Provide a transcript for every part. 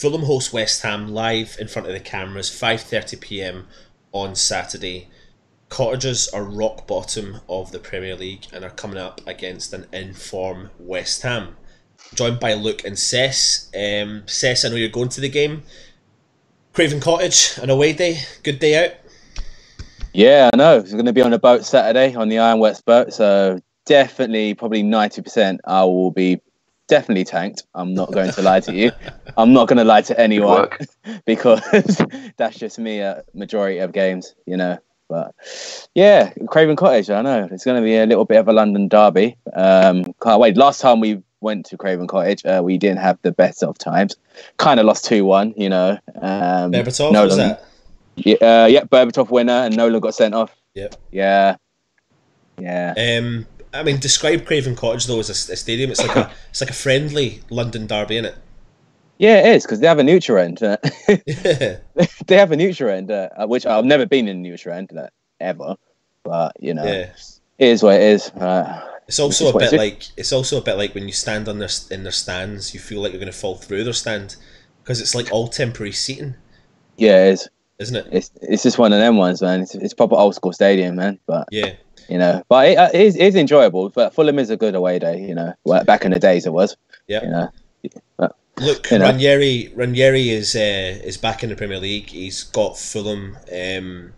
Fulham host West Ham live in front of the cameras, 5:30 p.m. on Saturday. Cottagers are rock bottom of the Premier League and are coming up against an in-form West Ham. Joined by Luke and Cess. Cess, I know you're going to the game. Craven Cottage, an away day, good day out. Yeah, I know. We're going to be on a boat Saturday on the Iron West boat, so definitely, probably 90%, I will be definitely tanked. I'm not going to lie to you. I'm not going to lie to anyone because that's just me at majority of games, you know. But yeah, Craven Cottage, I know. It's going to be a little bit of a London derby. Can't wait. Last time we went to Craven Cottage, we didn't have the best of times. Kind of lost 2-1, you know. Berbatov, was that? Yeah, Berbatov winner and Nolan got sent off. Yep. Yeah. I mean, describe Craven Cottage though as a stadium. It's like a friendly London derby, isn't it? Yeah, it is because they have a neutral end. Yeah. They have a neutral end, which I've never been in a neutral end ever, but you know, it is what it is. It's also a bit like when you stand in their stands, you feel like you're going to fall through their stand because it's like all temporary seating. Yeah, it is, isn't it? It's just one of them ones, man. It's proper old school stadium, man. But yeah, you know, but it is enjoyable. But Fulham is a good away day, you know. Well, back in the days, it was. Yeah. You know. But, look, you know. Ranieri is back in the Premier League. He's got Fulham. They've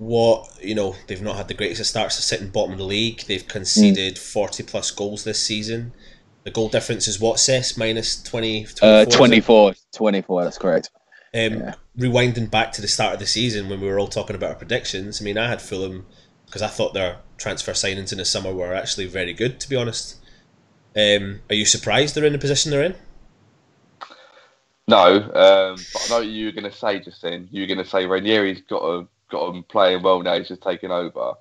not had the greatest of starts to sitting bottom of the league. They've conceded 40 plus goals this season. The goal difference is what, Cess? Minus 24? 24, that's correct. Rewinding back to the start of the season when we were all talking about our predictions, I mean, I had Fulham because I thought their transfer signings in the summer were actually very good, to be honest. Are you surprised they're in the position they're in? No, but I know what you were going to say just then. You were going to say Ranieri's got him playing well now. He's just taken over,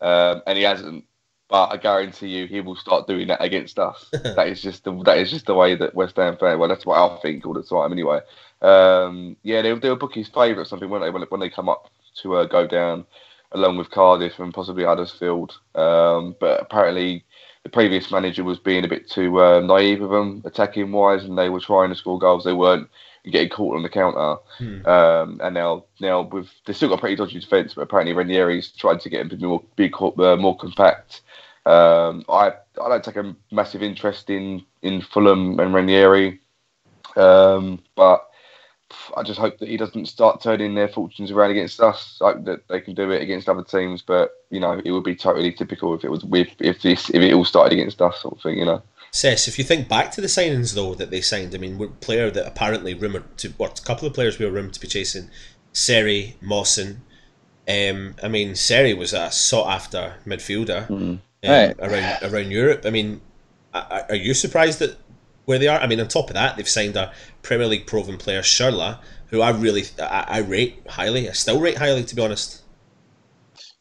and he hasn't. But I guarantee you, he will start doing that against us. that is just the way that West Ham fan. Well, that's what I think all the time, anyway. They'll book his favourite or something, won't they? When they come up to go down, along with Cardiff and possibly Huddersfield. But apparently, the previous manager was being a bit too naive with them, attacking wise, and they were trying to score goals. They weren't getting caught on the counter. And now they've still got a pretty dodgy defence, but apparently Ranieri's tried to get them to be more compact. I don't take a massive interest in Fulham and Ranieri, but I just hope that he doesn't start turning their fortunes around against us. I hope that they can do it against other teams, but you know, it would be totally typical if it all started against us, sort of thing, you know. Cess, if you think back to the signings though that they signed, I mean, a player that apparently a couple of players we were rumoured to be chasing, Seri, Mawson. I mean, Seri was a sought after midfielder around Europe. I mean, are you surprised at where they are? I mean, on top of that, they've signed a Premier League proven player, Shirla, who I rate highly. I still rate highly, to be honest.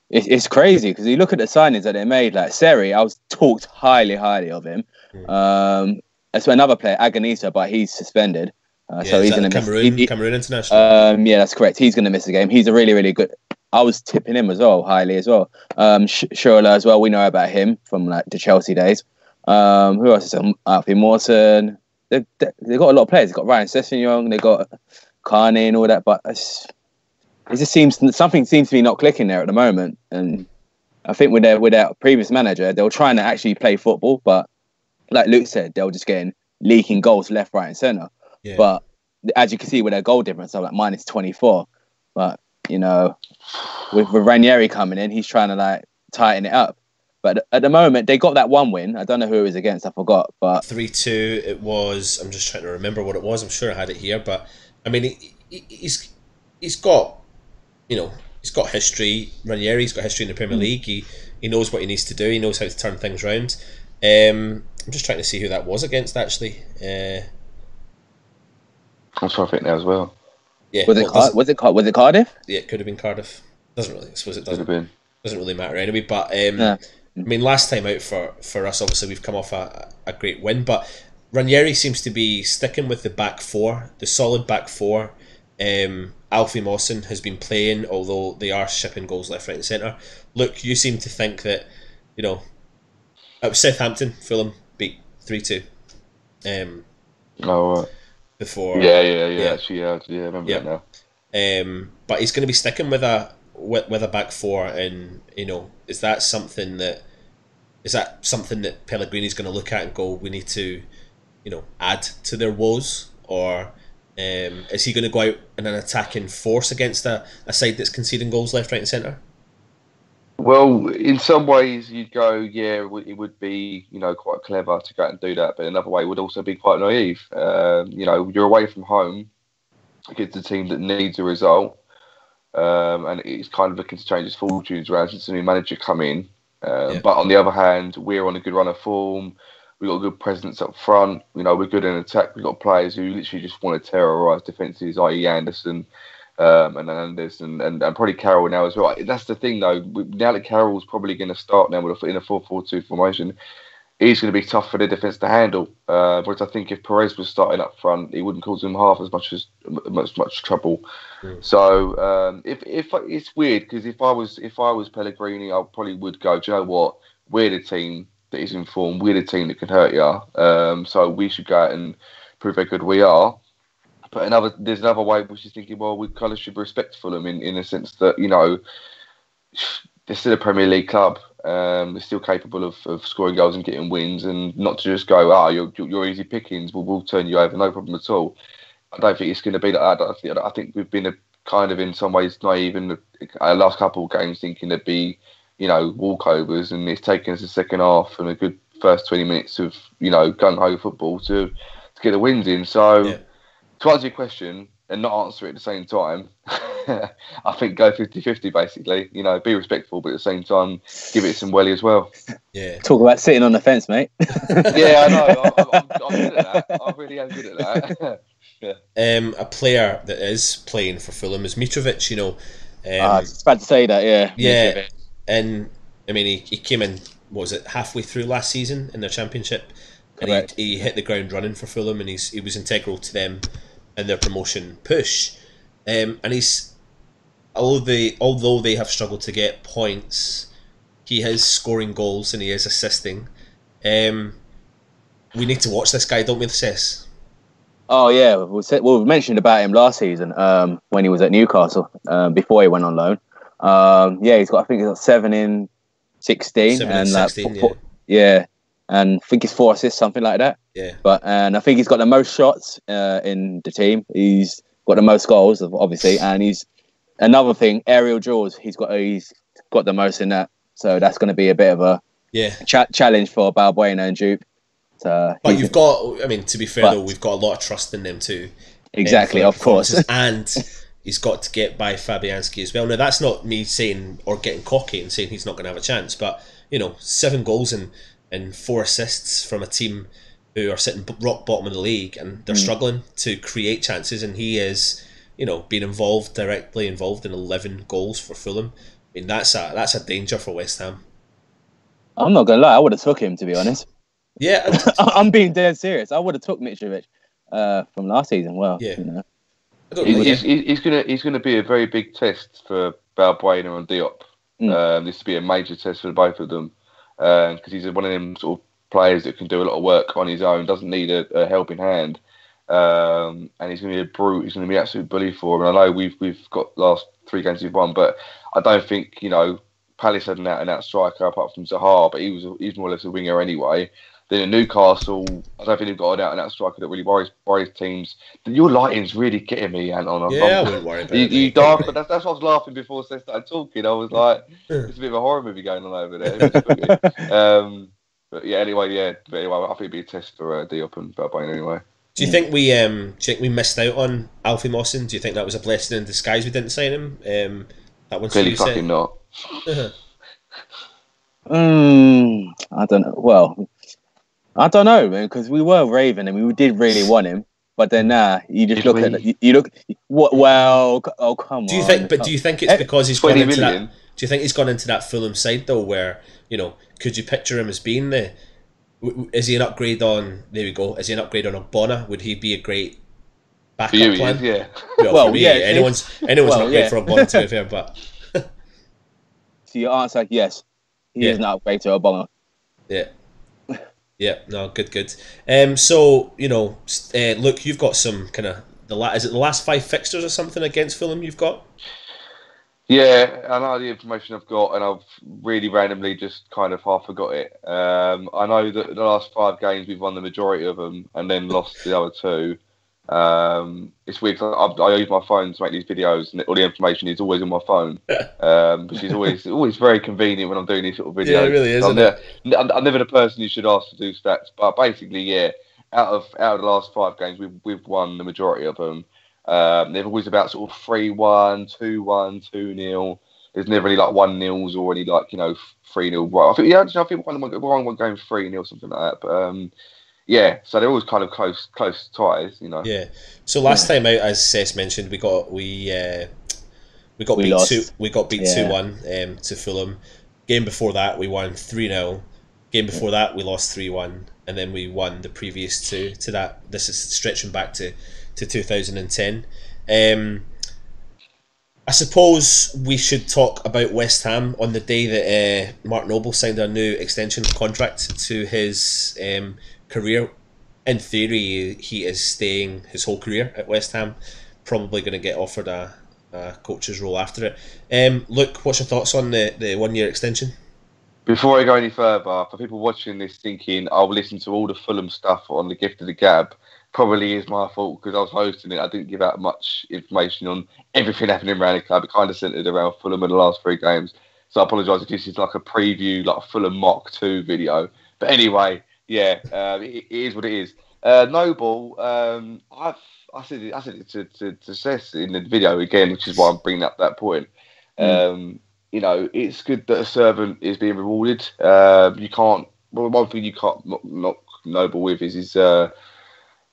It's crazy because you look at the signings that they made. Like Seri, I was talked highly of him. So another player, Agonisa, but he's suspended. So he's going to miss. Cameroon international. Yeah, that's correct. He's going to miss the game. He's a really, really good. I was tipping him as well, highly as well. Shirla as well. We know about him from like the Chelsea days. Who else is Alfie Mawson? They've got a lot of players. They've got Ryan Sessegnon, they've got Carney and all that, but it just seems something seems to be not clicking there at the moment. And I think with their previous manager, they were trying to actually play football, but like Luke said, they were just getting leaking goals left, right, and centre. Yeah. But as you can see with their goal difference, I'm like minus 24. But you know, with Ranieri coming in, he's trying to like tighten it up. But at the moment, they got that one win. I don't know who it was against. I forgot. But 3-2. It was. I'm just trying to remember what it was. I'm sure I had it here. But I mean, he's got, you know, he's got history. Ranieri's got history in the Premier League. He knows what he needs to do. He knows how to turn things around. I'm just trying to see who that was against. Actually, I'm trying to think now as well. Yeah. Was it Cardiff? Yeah, it could have been Cardiff. Doesn't really. I suppose it doesn't. Doesn't really matter anyway. But yeah. I mean, last time out for us, obviously, we've come off a great win, but Ranieri seems to be sticking with the back four, the solid back four. Alfie Mawson has been playing, although they are shipping goals left, right and centre. Look, you seem to think that, you know, it was Southampton, Fulham beat 3-2. before. Yeah. Actually, yeah, I remember that now. But he's going to be sticking with a back four, and is that something that Pellegrini's going to look at and go, we need to, add to their woes, or is he going to go out in an attacking force against a side that's conceding goals left, right, and centre? Well, in some ways, you'd go, yeah, it would be, quite clever to go out and do that. But another way, it would also be quite naive. You're away from home against a team that needs a result, and it's kind of looking to change its fortunes around since a new manager come in. But on the other hand, we're on a good run of form. We've got a good presence up front. We're good in attack. We've got players who literally just want to terrorise defences, i.e. Anderson. And Hernandez and probably Carroll now as well. That's the thing, though. Now that Carroll's probably going to start now in a 4-4-2 formation, it's going to be tough for the defence to handle. Whereas I think if Perez was starting up front, it wouldn't cause them half as much trouble. So if it's weird, because if I was Pellegrini, I probably would go, do you know what? We're the team that is informed. We're the team that can hurt you. So we should go out and prove how good we are. But there's another way which is thinking, well, we kind of should respect Fulham in a sense that, they're still a Premier League club. They're still capable of scoring goals and getting wins, and not to just go, you're easy pickings, we'll turn you over, no problem at all. I don't think it's going to be like that. I think we've been kind of in some ways naive in the last couple of games, thinking there'd be, walkovers, and it's taken us a second half and a good first 20 minutes of, gung-ho football to get the wins in. So... Yeah. To answer your question and not answer it at the same time, I think go 50-50 basically. Be respectful, but at the same time, give it some welly as well. Yeah. Talk about sitting on the fence, mate. Yeah, I know. I'm good at that. I really am good at that. Yeah. A player that is playing for Fulham is Mitrovic. I was about to say that. Yeah. Yeah. Mitrovic. And I mean, he came in. What was it, halfway through last season in their championship, and he hit the ground running for Fulham, and he was integral to them in their promotion push, and he's although they have struggled to get points, he is scoring goals and he is assisting. We need to watch this guy, don't we, Cess? Oh yeah, we mentioned about him last season when he was at Newcastle before he went on loan. He's got 7 in 16 and 16, yeah, and I think it's 4 assists, something like that. Yeah. And I think he's got the most shots in the team. He's got the most goals, obviously, and he's another thing. Aerial duels. He's got the most in that. So that's going to be a bit of a challenge for Balbuena and Jupe. So, but you've got. I mean, to be fair though, we've got a lot of trust in them too. Exactly, of course. And he's got to get by Fabianski as well. Now that's not me saying or getting cocky and saying he's not going to have a chance, but 7 goals and 4 assists from a team who are sitting rock bottom of the league, and they're struggling to create chances, and he is, being directly involved in 11 goals for Fulham. I mean, that's a danger for West Ham. I'm not gonna lie, I would have took him, to be honest. Yeah, I'm being dead serious. I would have took Mitrovic from last season. Well, yeah. He's gonna be a very big test for Balbuena and Diop. This will be a major test for both of them because he's one of them sort of players that can do a lot of work on his own, doesn't need a helping hand, and he's going to be a brute. He's going to be an absolute bully for him. And I know we've got last 3 games we've won, but I don't think Palace had an out striker apart from Zaha, but he's more or less a winger anyway. Then at Newcastle, I don't think they've got an out striker that really worries teams. Your lighting's really getting me, Anton. I wouldn't worry about it. You dark, but that's why I was laughing before they started talking. I was like, it's a bit of a horror movie going on over there. But anyway, I think it'd be a test for Diop and Balbuena anyway. Do you think we missed out on Alfie Mawson? Do you think that was a blessing in disguise we didn't sign him? That one's clearly fucking not. I don't know. Well, I don't know, man, because we were raving and we did really want him, but then you just look at it. You look. What? Well, oh come on. Do you think it's because he's gone into that? Do you think he's gone into that Fulham side though, where could you picture him as being is he an upgrade on? There we go. Is he an upgrade on Ogbonna? Would he be a great backup plan? Yeah. Well, for me, anyone's an upgrade for Ogbonna, to be fair, but. So your answer, yes, he is an upgrade to Ogbonna. Yeah. Yeah, no, good. So look, you've got some kind of is it the last 5 fixtures or something against Fulham? You've got. Yeah, I know the information I've got, and I've really randomly just kind of half forgot it. I know that the last 5 games we've won the majority of them, and then lost the other 2. It's weird 'cause I use my phone to make these videos, and all the information is always on my phone, which is always very convenient when I'm doing these sort of Yeah, it videos. really is, So isn't it? I'm never the person you should ask to do stats, but basically, yeah, out of the last 5 games, we've won the majority of them. They're always about sort of 3-1, 2-1, 2-0. There's never any like 1-0s or any like 3-0. Right, I think one game 3-0, something like that. But yeah, so they're always kind of close ties. Yeah. So last time out, as Cess mentioned, we got We beat lost. we got beat Yeah. 2-1 to Fulham. Game before that we won 3-0. Game before that we lost 3-1, and then we won the previous two to that. This is stretching back to 2010. I suppose we should talk about West Ham on the day that Mark Noble signed a new extension contract to his career. In theory, he is staying his whole career at West Ham. Probably going to get offered a coach's role after it. Luke, what's your thoughts on the 1 year extension? Before I go any further, for people watching this thinking I'll listen to all the Fulham stuff on the Gift of the Gab, probably is my fault because I was hosting it. I didn't give out much information on everything happening around the club. It kind of centered around Fulham in the last 3 games. So I apologise if this is like a preview, like a Fulham Mock 2 video. But anyway, yeah, it is what it is. Noble, I said it to Seth in the video again, which is why I'm bringing up that point. It's good that a servant is being rewarded. You can't. Well, one thing you can't knock Noble with is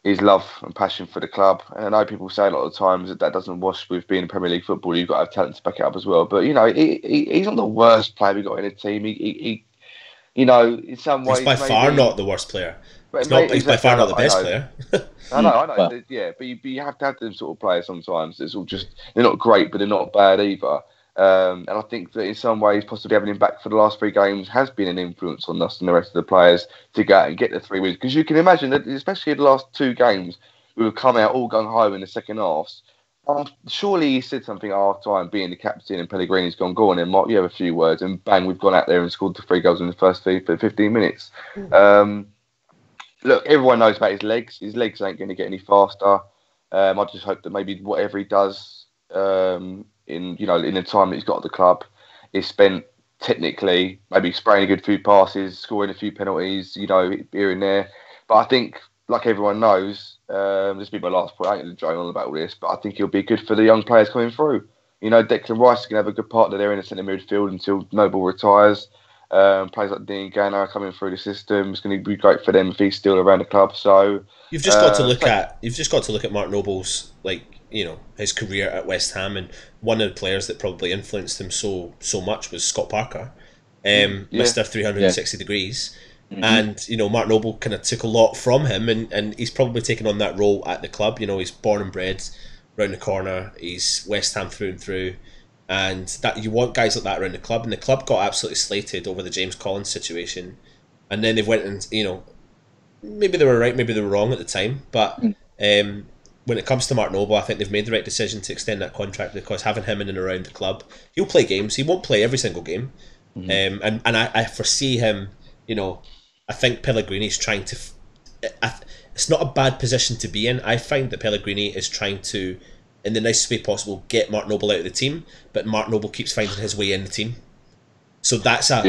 his love and passion for the club. And I know people say a lot of times that doesn't wash with being a Premier League footballer. You've got to have talent to back it up as well. But he's not the worst player we got in the team. He in some He's ways by far maybe, not the worst player. but He's not. He's by exactly, far not the best I know. player. I know. Well. Yeah, but you have to have them sort of players sometimes. It's all just they're not great, but they're not bad either. And I think that in some ways, possibly having him back for the last 3 games has been an influence on us and the rest of the players to go out and get the 3 wins. Because you can imagine that, especially in the last 2 games, we would come out all gung ho in the second halves. Surely he said something half time, being the captain, and Pellegrini's gone, go on then, Mark, you have a few words. And bang, we've gone out there and scored the 3 goals in the first 15 minutes. Look, everyone knows about his legs. His legs ain't going to get any faster. I just hope that maybe whatever he does in the time that he's got at the club is spent technically, maybe spraying a good few passes, scoring a few penalties, here and there. But I think, like everyone knows, this will be my last point. I ain't going to drone on about all this, but I think he'll be good for the young players coming through. Declan Rice is going to have a good partner there in the centre midfield until Noble retires. Players like Dean Ganner are coming through the system. It's going to be great for them if he's still around the club. So You've just got to look at Mark Noble's his career at West Ham, and one of the players that probably influenced him so much was Scott Parker, Mr. 360 degrees. Mm-hmm. And Mark Noble kind of took a lot from him, and he's probably taken on that role at the club. He's born and bred round the corner. He's West Ham through and through. And that you want guys like that around the club, and the club got absolutely slated over the James Collins situation, and then they went and maybe they were right, maybe they were wrong at the time, but when it comes to Mark Noble, I think they've made the right decision to extend that contract, because having him in and around the club, he'll play games. He won't play every single game, and I foresee him. I think Pellegrini's trying to. It's not a bad position to be in. I find that Pellegrini is trying to, in the nicest way possible, get Mark Noble out of the team, but Mark Noble keeps finding his way in the team. So that's a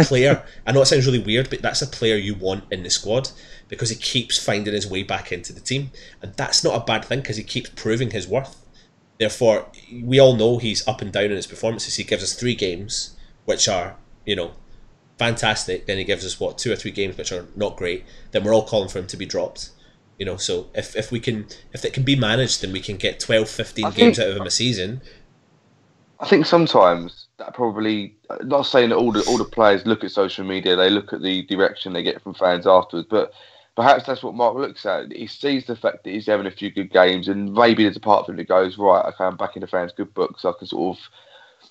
player. I know it sounds really weird, but that's a player you want in the squad, because he keeps finding his way back into the team, and that's not a bad thing because he keeps proving his worth. Therefore, we all know he's up and down in his performances. He gives us 3 games which are fantastic, then he gives us 2 or 3 games which are not great. Then we're all calling for him to be dropped. So if it can be managed, then we can get 12, 15 games out of him a season. I think sometimes that probably, not saying that all the players look at social media, they look at the direction they get from fans afterwards, but perhaps that's what Mark looks at. He sees the fact that he's having a few good games, and maybe there's a part of him that goes, right, okay, I'm back in the fans' good books. I can sort of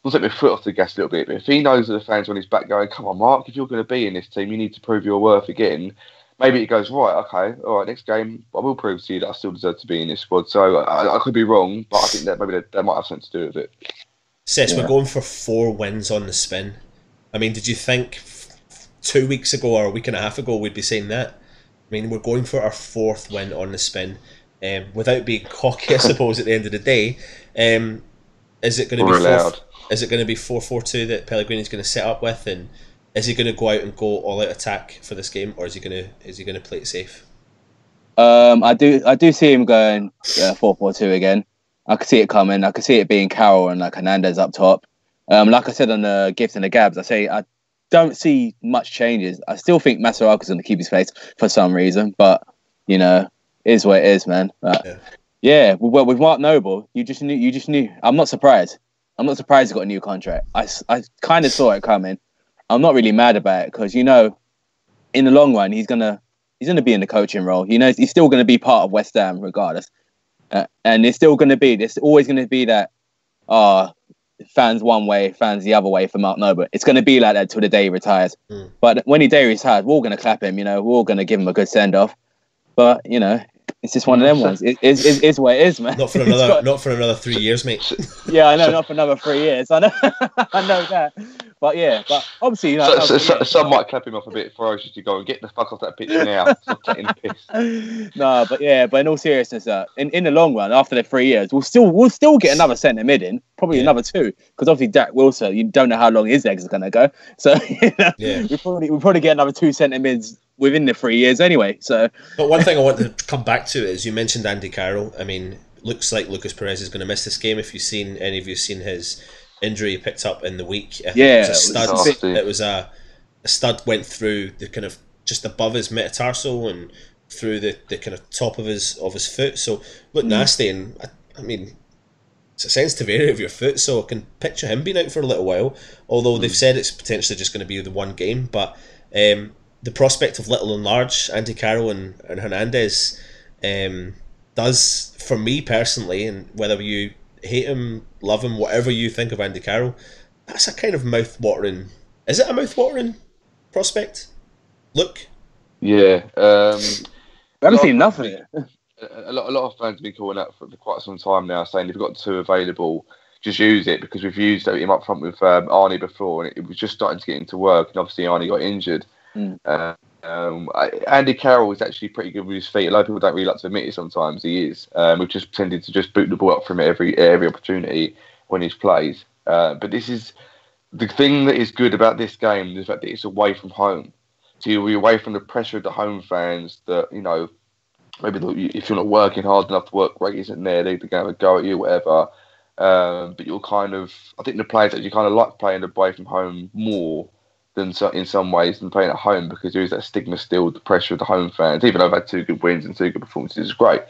take my foot off the gas a little bit. But if he knows that the fans on his back going, come on, Mark, if you're going to be in this team, you need to prove your worth again. Maybe he goes, right, okay, all right, next game, I will prove to you that I still deserve to be in this squad. So I could be wrong, but I think that maybe that might have something to do with it. Sess, we're going for 4 wins on the spin. I mean, did you think 2 weeks ago or a week and a half ago we'd be saying that? I mean, we're going for our 4th win on the spin. Without being cocky, I suppose, at the end of the day, is it going to be Is it going to be 4-4-2 that Pellegrini's going to set up with, and is he going to go out and go all out attack for this game, or is he going to play it safe? I do see him going 4-4-2 again. I could see it coming. I could see it being Carroll and like Hernandez up top. Like I said on the Gifts and the Gabs, I don't see much changes. I still think Mascherano's going to keep his place for some reason, but you know, it is what it is, man. Yeah, well, with Mark Noble, you just knew. I'm not surprised. I'm not surprised he got a new contract. I kind of saw it coming. I'm not really mad about it because, you know, in the long run, he's gonna be in the coaching role. You know, he's still going to be part of West Ham regardless, and it's still going to be. There's always going to be that. Fans one way, fans the other way for Mark Noble. It's going to be like that till the day he retires. But when he retires, we're all going to clap him. You know, we're all going to give him a good send off. But you know, it's just one of them ones. It's what it is, man. Not for another 3 years, mate. Yeah, I know. Not for another 3 years. I know. I know that. But yeah, but obviously, you know, some might clap him off a bit ferociously, go and get the fuck off that pitch now. Stop taking the piss. No, but in all seriousness, in the long run, after the 3 years, we'll still get another centre mid in, probably another 2, because obviously Jack Wilson, you don't know how long his legs are going to go, so you know, we'll probably get another 2 centre mids within the 3 years anyway. So, but one thing I want to come back to is you mentioned Andy Carroll. I mean, looks like Lucas Perez is going to miss this game. If any of you seen his injury he picked up in the week. Yeah, it was a stud went through the kind of just above his metatarsal and through the kind of top of his foot. So looked nasty, and I mean it's a sensitive area of your foot, so I can picture him being out for a little while. Although they've said it's potentially just going to be the one game, but the prospect of little and large Andy Carroll and Hernandez does, for me personally, and whether you hate him, love him, whatever you think of Andy Carroll, that's a kind of mouth-watering... Is it a mouth-watering prospect? Look? Yeah. I haven't seen enough of it. A lot of fans have been calling out for quite some time now, saying if you've got 2 available, just use it, because we've used him up front with Arnie before, and it was just starting to get into work, and obviously Arnie got injured. Andy Carroll is actually pretty good with his feet. A lot of people don't really like to admit it sometimes. He is. We've just tended to just boot the ball up from every opportunity when he plays. But this is the thing that is good about this game, the fact that it's away from home. So you're away from the pressure of the home fans that, you know, maybe if you're not working hard enough, the work rate isn't there, they're going to have a go at you, whatever. But you're kind of, I think the players actually kind of like playing away from home more than in some ways than playing at home, because there is that stigma still, the pressure of the home fans. Even though I've had 2 good wins and 2 good performances, it's great.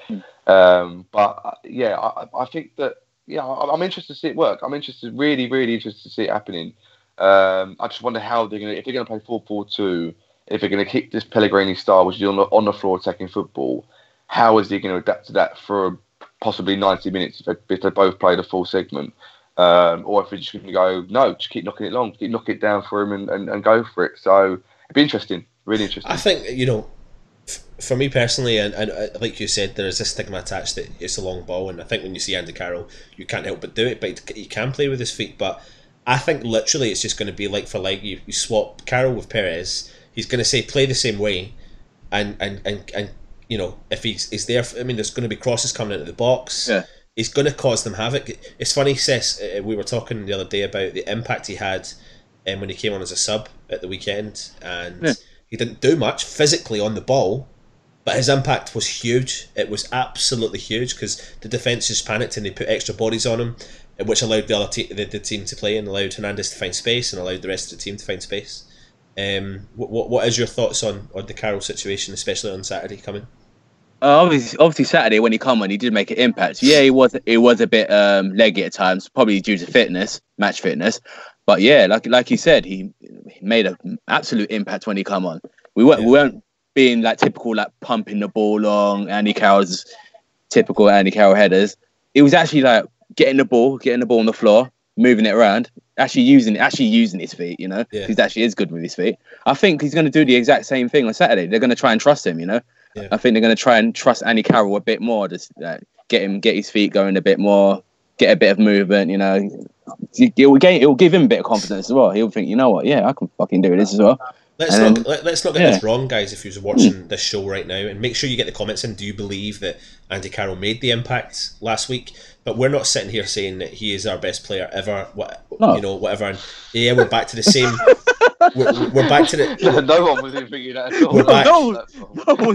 But yeah, I think that I'm interested to see it work. I'm really interested to see it happening. I just wonder how if they're going to play 4-4-2, if they're going to keep this Pellegrini style, which is on the floor attacking football. How is he going to adapt to that for possibly 90 minutes if they both play the full segment? Or if we're just going to go, no, just keep knocking it long, keep knocking it down for him and go for it. So it'd be interesting, really interesting. I think, you know, for me personally, and like you said, there is a stigma attached that it's a long ball, and I think when you see Andy Carroll, you can't help but do it, but he can play with his feet. But I think literally it's just going to be like for like. You swap Carroll with Perez, he's going to say play the same way, and you know, if he's there, I mean, there's going to be crosses coming into the box. Yeah. He's going to cause them havoc. It's funny, Sess, we were talking the other day about the impact he had when he came on as a sub at the weekend, and he didn't do much physically on the ball, but his impact was huge. It was absolutely huge, because the defence just panicked and they put extra bodies on him, which allowed the other the team to play and allowed Hernandez to find space and allowed the rest of the team to find space. What is your thoughts on the Carroll situation, especially on Saturday coming? Obviously Saturday when he come on, he did make an impact. Yeah, it was a bit leggy at times, probably due to match fitness. But yeah, like you said, he made an absolute impact when he come on. We weren't being like typical like pumping the ball long, Andy Carroll's typical Andy Carroll headers. It was actually like getting the ball on the floor, moving it around, actually using his feet, you know, Yeah. he actually is good with his feet. I think he's going to do the exact same thing on Saturday. They're going to try and trust him, you know. Yeah. I think they're going to try and trust Andy Carroll a bit more, just get his feet going a bit more, get a bit of movement, you know. It'll give him a bit of confidence as well. He'll think, you know what, yeah, I can fucking do this as well. Let's not get this wrong, guys. If you're watching this show right now, and make sure you get the comments in. Do you believe that Andy Carroll made the impact last week? But we're not sitting here saying that he is our best player ever. You know, whatever. And yeah, we're back to the same. we're back to the. No one was even thinking that at all.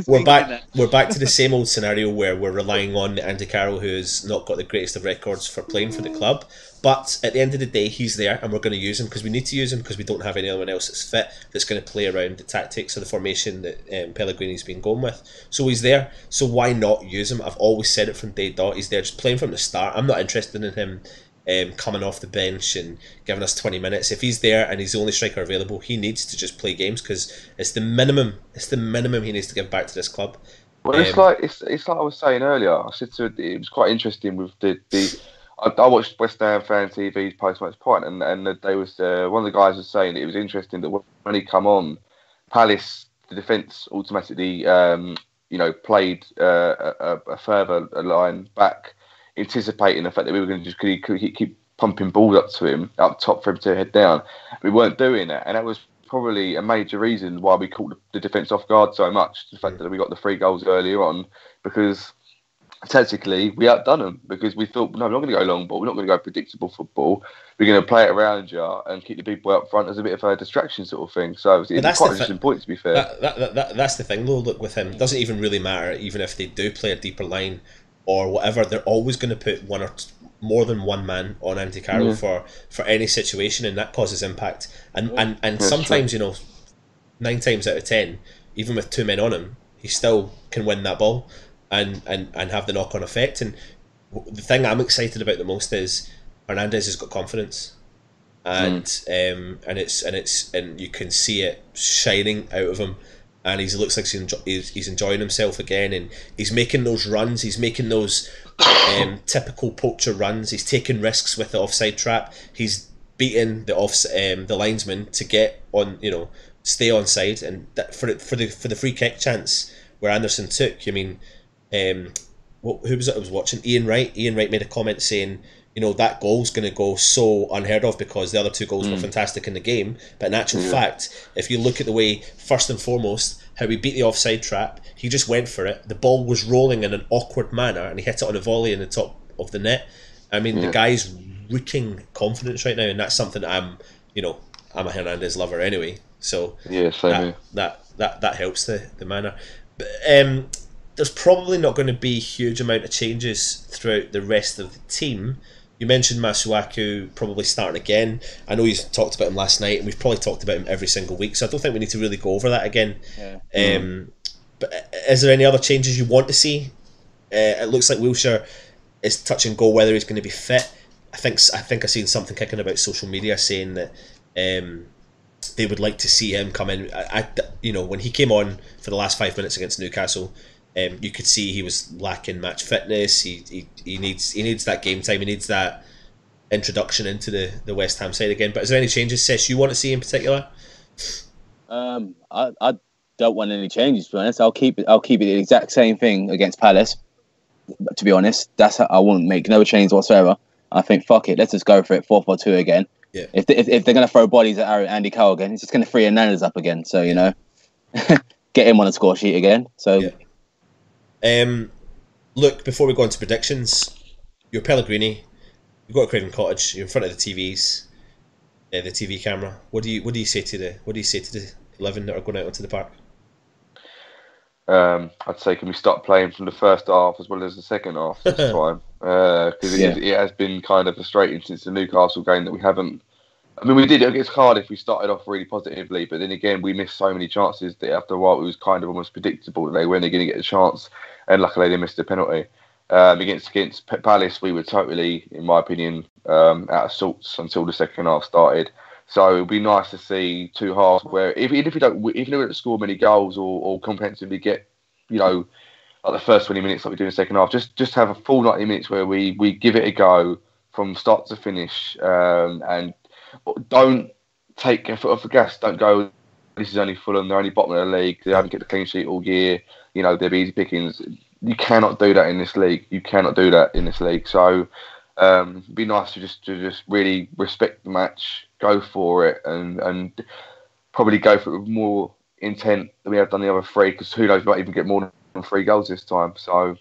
We're back to the same old scenario where we're relying on Andy Carroll, who has not got the greatest of records for playing for the club. But at the end of the day, he's there, and we're going to use him because we need to use him because we don't have anyone else that's fit that's going to play around the tactics or the formation that Pellegrini's been going with. So he's there. So why not use him? I've always said it from day dot. He's there, just playing from the start. I'm not interested in him coming off the bench and giving us 20 minutes. If he's there and he's the only striker available, he needs to just play games because it's the minimum. It's the minimum he needs to give back to this club. Well, it's like I was saying earlier. I said to it was quite interesting with the I watched West Ham Fan TV's post-match point, and they was one of the guys was saying that it was interesting that when he come on, Palace the defence automatically played a further line back, anticipating the fact that we were going to just keep pumping balls up to him up top for him to head down. We weren't doing that, and that was probably a major reason why we caught the defence off guard so much. The fact that we got the 3 goals earlier on, because tactically we outdone them, because we thought, no, we're not going to go long ball, we're not going to go predictable football, we're going to play it around you and keep the people up front as a bit of a distraction sort of thing. So it's quite an interesting point, to be fair. That's the thing though. Look, with him, it doesn't even really matter even if they do play a deeper line or whatever, they're always going to put one or more than one man on Andy Carroll for any situation, and that causes impact. And sometimes, you know, 9 times out of 10, even with 2 men on him, he still can win that ball and have the knock-on effect. And the thing I'm excited about the most is Hernandez has got confidence, and you can see it shining out of him. And he looks like he's enjoying himself again, and he's making those runs. He's making those typical poacher runs. He's taking risks with the offside trap. He's beating the linesman to get on, you know, stay onside. And that, for the free kick chance where Anderson took, I mean, who was it I was watching? Ian Wright. Ian Wright made a comment saying, you know, that goal's going to go so unheard of because the other 2 goals were fantastic in the game. But in actual fact, if you look at the way, first and foremost, how he beat the offside trap, he just went for it. The ball was rolling in an awkward manner and he hit it on a volley in the top of the net. I mean, the guy's reeking confidence right now, and that's something that I'm a Hernandez lover anyway. So yeah, same that helps the manner. But, there's probably not going to be a huge amount of changes throughout the rest of the team. You mentioned Masuaku probably starting again. I know you talked about him last night, and we've probably talked about him every single week, so I don't think we need to really go over that again. Yeah. But is there any other changes you want to see? It looks like Wilshere is touch and go whether he's going to be fit. I think I seen something kicking about social media saying that they would like to see him come in. When he came on for the last 5 minutes against Newcastle, you could see he was lacking match fitness. He needs that game time. He needs that introduction into the West Ham side again. But is there any changes, Sesh, you want to see in particular? I don't want any changes, to be honest. I'll keep it the exact same thing against Palace. To be honest, I won't make no change whatsoever. I think fuck it, let's just go for it 4-4-2 again. Yeah. If they're gonna throw bodies at Andy Carroll again, it's just gonna free Hernandez up again. So you know, get him on the score sheet again. So. Yeah. Look, before we go into predictions, you're Pellegrini, you've got a Craven Cottage, you're in front of the TVs, the TV camera. What do you say to the 11 that are going out onto the park? I'd say, can we start playing from the first half as well as the second half this time? Because it has been kind of frustrating since the Newcastle game that we haven't. I mean, we did it against Cardiff. We started off really positively, but then again, we missed so many chances that after a while, it was kind of almost predictable that they weren't going to get a chance. And luckily, they missed a penalty. Against Palace, we were totally, in my opinion, out of sorts until the second half started. So it would be nice to see 2 halves where, even if we don't score many goals or comprehensively get, you know, like the first 20 minutes like we do in the second half, just have a full 90 minutes where we give it a go from start to finish, and don't take your foot off the gas. Don't go, this is only Fulham, they're only bottom of the league, they haven't get the clean sheet all year, they'll be easy pickings. You cannot do that in this league. So it'd be nice to just really respect the match, go for it, and probably go for it with more intent than we have done the other three, because who knows, we might even get more than 3 goals this time. So,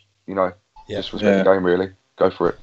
just respect the game, really. Go for it.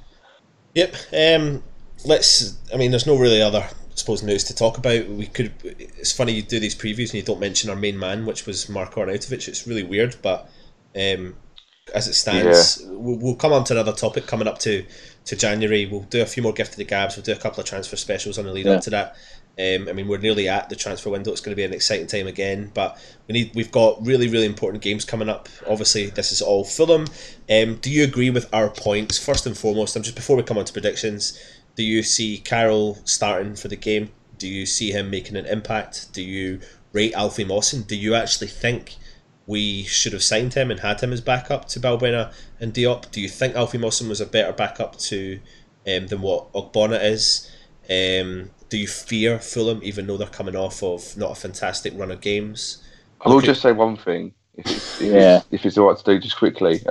Yep. There's no really other, I suppose, news to talk about. It's funny you do these previews and you don't mention our main man, which was Marko Arnautovic. It's really weird, but as it stands, we'll come on to another topic coming up to January. We'll do a few more gift of the gabs. We'll do a couple of transfer specials on the lead up to that. We're nearly at the transfer window. It's going to be an exciting time again, but we've got really, really important games coming up. Obviously, this is all Fulham. Do you agree with our points? First and foremost, just before we come on to predictions, do you see Carroll starting for the game? Do you see him making an impact? Do you rate Alfie Mawson? Do you actually think we should have signed him and had him as backup to Balbuena and Diop? Do you think Alfie Mawson was a better backup to than what Ogbonna is? Do you fear Fulham, even though they're coming off of not a fantastic run of games? I will just say one thing, if it's all right to do, just quickly.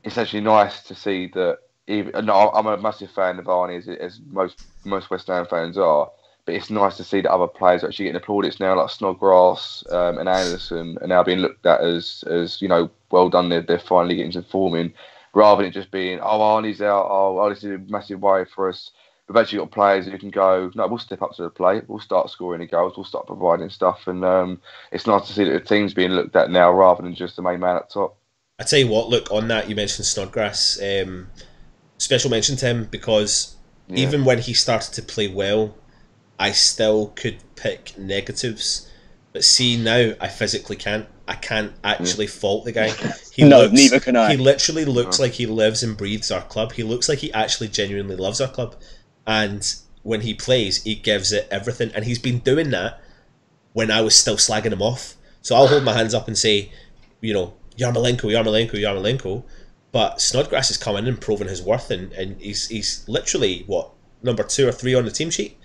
It's actually nice to see that. I'm a massive fan of Arnie, as most West Ham fans are. But it's nice to see that other players are actually getting applauded now, like Snodgrass and Anderson, are now being looked at as well done. They're finally getting some form in, rather than it just being, Arnie's out. Oh, this is a massive worry for us. We've actually got players who can go, no, we'll step up to the plate. We'll start scoring the goals. We'll start providing stuff. And it's nice to see that the team's being looked at now rather than just the main man at top. I tell you what, look, on that, you mentioned Snodgrass. Special mention to him because even when he started to play well, I still could pick negatives. But see, now I physically can't. I can't actually fault the guy. Neither can I. He literally looks like he lives and breathes our club. He looks like he actually genuinely loves our club. And when he plays, he gives it everything. And he's been doing that when I was still slagging him off. So I'll hold my hands up and say, Yarmolenko. But Snodgrass is coming and proving his worth. And he's literally, number 2 or 3 on the team sheet?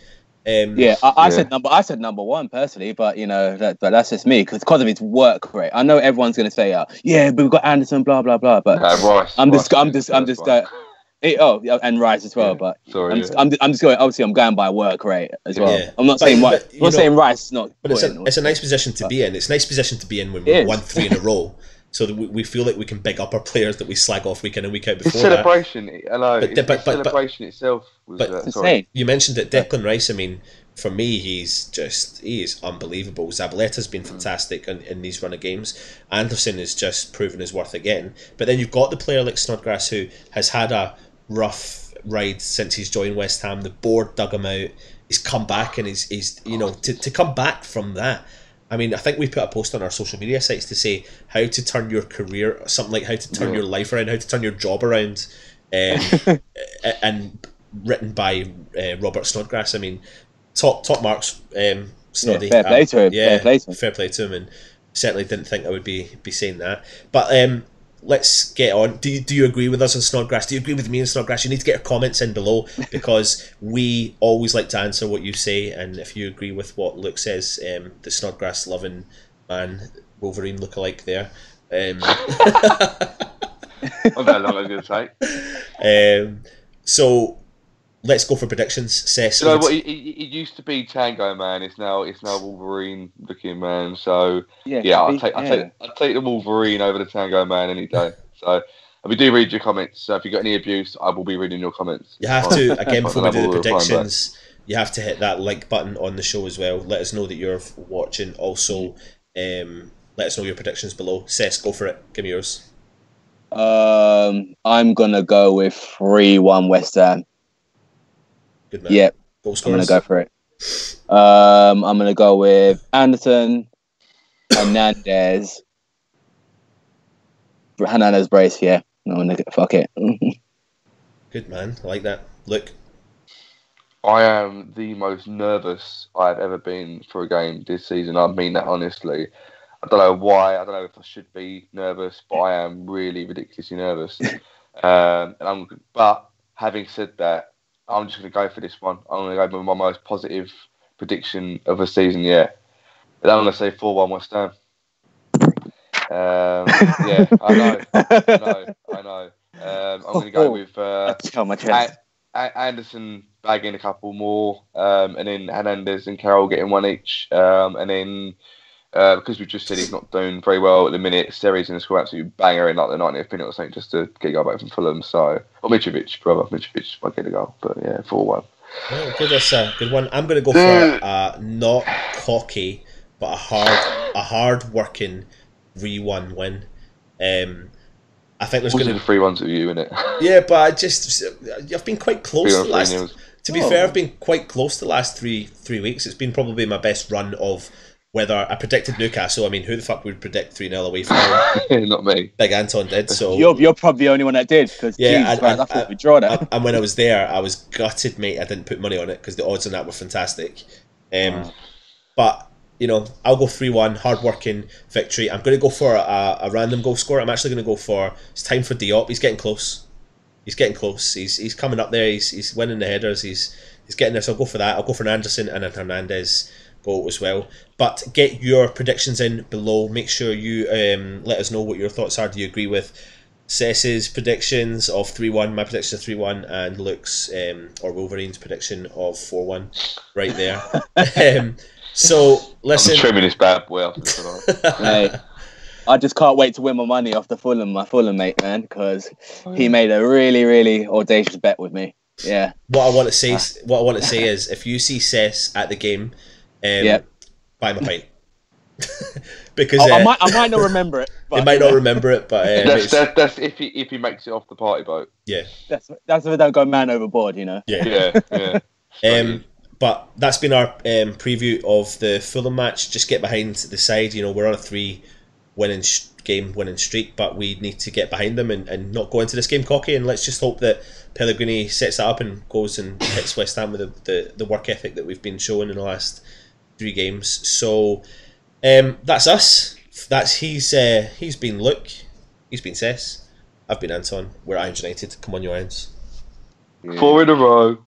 I said number 1 personally, but that's just me because of his work rate. I know everyone's going to say, but we've got Anderson, blah blah blah. But Rice, and Rice as well. But I'm just going. Obviously, I'm going by work rate as well. Yeah. I'm not saying Rice is not. But it's a nice position to be in. It's a nice position to be in when we've won 3 in a row. So that we feel like we can big up our players that we slag off week in and week out before that. Celebration itself was insane. You mentioned that Declan Rice, for me, he is unbelievable. Zabaleta's been fantastic in these run of games. Anderson is just proven his worth again. But then you've got the player like Snodgrass who has had a rough ride since he's joined West Ham. The board dug him out. He's come back and he's to come back from that. I think we put a post on our social media sites to say how to turn your career, something like how to turn your life around, how to turn your job around, and written by Robert Snodgrass. Top marks, Snoddy. Fair play to him. Fair play to him, and certainly didn't think I would be saying that. But let's get on. Do you agree with us on Snodgrass? Do you agree with me on Snodgrass? You need to get your comments in below because we always like to answer what you say. And if you agree with what Luke says, the Snodgrass loving man, Wolverine lookalike there. I'm very long, I was going to say. So let's go for predictions. Cess, what? He used to be Tango Man. It's now Wolverine looking man. So I'll take the Wolverine over the Tango Man any day. So we do read your comments. So if you got any abuse, I will be reading your comments. You have to again before we do the predictions. You have to hit that like button on the show as well. Let us know that you're watching. Also, let us know your predictions below. Cess, go for it. Give me yours. I'm gonna go with 3-1 West Ham. Good man. Yep. Goal scorers. I'm going to go for it. I'm going to go with Anderson, Hernandez brace, yeah. I'm going to fuck it. Good man. I like that. Look. I am the most nervous I've ever been for a game this season. I mean that honestly. I don't know why. I don't know if I should be nervous, but I am really ridiculously nervous. But having said that, I'm just going to go for this one. I'm going to go with my most positive prediction of the season yet. And I'm going to say 4-1 West Ham. Yeah, I know. I'm going to go with my chest. Anderson bagging a couple more, and then Hernandez and Carroll getting one each, and then because we've just said he's not doing very well at the minute, Seri's going to score absolutely banger in like the 90th minute or something just to get a goal back from Fulham. So, or Mitrovic might get a goal, but yeah, 4-1. Well, good, that's a good one. I'm going to go for not cocky, but a hard working 3-1 win. I think there's going to be 3-1 with you, innit? Yeah, but I've been quite close the last. To be fair, I've been quite close the last three weeks. It's been probably my best run of whether I predicted Newcastle. I mean, who the fuck would predict 3-0 away from them? Not me. Big Anton did. So you're probably the only one that did. Because I thought we'd draw that. And when I was there, I was gutted, mate. I didn't put money on it because the odds on that were fantastic. But you know, I'll go 3-1, hard-working victory. I'm going to go for a random goal scorer. I'm actually going to go for, it's time for Diop. He's getting close. He's coming up there. He's winning the headers. He's getting there. So I'll go for that. I'll go for an Anderson and a Hernandez goal as well. But get your predictions in below. Make sure you let us know what your thoughts are. Do you agree with Cess's predictions of 3-1, my prediction of 3-1, and Luke's or Wolverine's prediction of 4-1 right there. So listen, I'm trimming this bad boy up. Hey, I just can't wait to win my money off my Fulham mate, man, because he made a really, really audacious bet with me. Yeah. What I want to say is, if you see Cess at the game, buy my pint. Because I might not remember it. He might not remember it, but that's if he makes it off the party boat. Yeah. That's if I don't go man overboard, you know. Yeah. But that's been our preview of the Fulham match. Just get behind the side. You know, we're on a 3 winning streak, but we need to get behind them and not go into this game cocky. And let's just hope that Pellegrini sets that up and goes and hits West Ham with the work ethic that we've been showing in the last 3 games. So that's us. He's been Luke. He's been Cess. I've been Anton. We're Irons United. Come on, your Irons. 4 in a row.